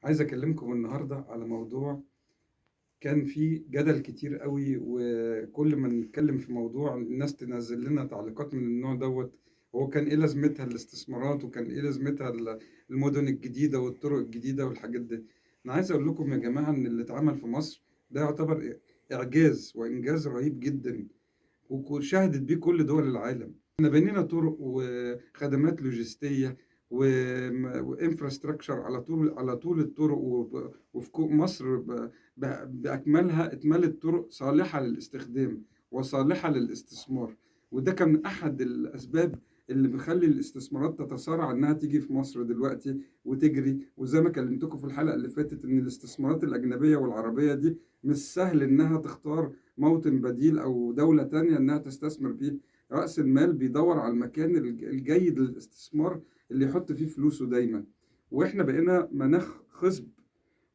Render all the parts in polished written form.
عايز أكلمكم النهارده على موضوع كان فيه جدل كتير أوي، وكل ما نتكلم في موضوع الناس تنزل لنا تعليقات من النوع دوت. هو كان إيه لازمتها الاستثمارات، وكان إيه لازمتها المدن الجديدة والطرق الجديدة والحاجات دي. أنا عايز أقول لكم يا جماعة إن اللي اتعمل في مصر ده يعتبر إعجاز وإنجاز رهيب جدا، وشهدت بيه كل دول العالم. احنا بنينا طرق وخدمات لوجستية وانفراستراكشر على طول الطرق، وفي مصر بأكملها اتملت طرق صالحة للاستخدام وصالحة للاستثمار. وده كان أحد الأسباب اللي بيخلي الاستثمارات تتسارع إنها تيجي في مصر دلوقتي وتجري. وزي ما كلمتكم في الحلقة اللي فاتت إن الاستثمارات الأجنبية والعربية دي مش سهل إنها تختار موطن بديل أو دولة تانية إنها تستثمر فيه. رأس المال بيدور على المكان الجيد للاستثمار اللي يحط فيه فلوسه دايما. وإحنا بقينا مناخ خصب.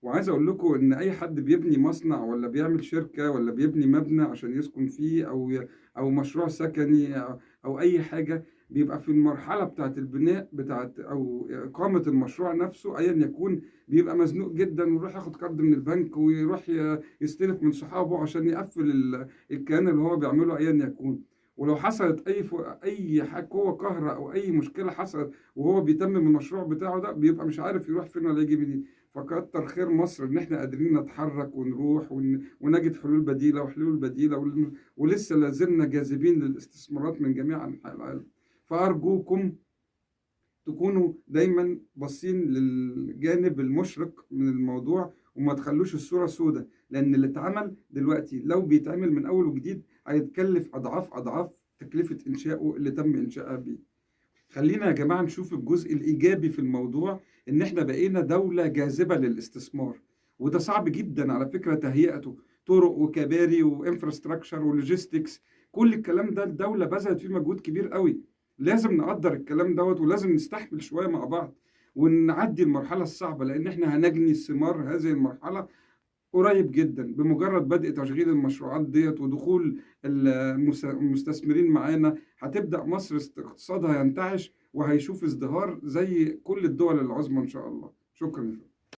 وعايز أقول لكم إن أي حد بيبني مصنع ولا بيعمل شركة ولا بيبني مبنى عشان يسكن فيه أو مشروع سكني أو أي حاجة، بيبقى في المرحلة بتاعة البناء أو إقامة المشروع نفسه أيا يكون، بيبقى مزنوق جدا ويروح ياخد قرض من البنك ويروح يستلف من صحابه عشان يقفل الكيان اللي هو بيعمله أيا يكون. ولو حصلت أي قوة قهرة أو أي مشكلة حصلت وهو بيتمم المشروع بتاعه ده، بيبقى مش عارف يروح فين ولا يجي منين. فكتر خير مصر إن إحنا قادرين نتحرك ونروح ونجد حلول بديلة وحلول بديلة، ولسه لازلنا جاذبين للاستثمارات من جميع أنحاء العالم. فأرجوكم تكونوا دايما باصين للجانب المشرق من الموضوع، وما تخلوش الصورة سودة، لأن اللي اتعمل دلوقتي لو بيتعمل من أول وجديد هيتكلف أضعاف أضعاف تكلفة إنشائه اللي تم إنشائها بيه. خلينا يا جماعة نشوف الجزء الإيجابي في الموضوع، إن إحنا بقينا دولة جاذبة للاستثمار. وده صعب جدا على فكرة تهيئته، طرق وكباري وانفراستراكشر ولوجيستكس، كل الكلام ده الدولة بذلت فيه مجهود كبير قوي. لازم نقدر الكلام دوت، ولازم نستحمل شوية مع بعض ونعدي المرحلة الصعبة، لأن إحنا هنجني ثمار هذه المرحلة قريب جدا بمجرد بدء تشغيل المشروعات ديت ودخول المستثمرين معانا. هتبدأ مصر اقتصادها ينتعش وهيشوف ازدهار زي كل الدول العظمى إن شاء الله. شكرا.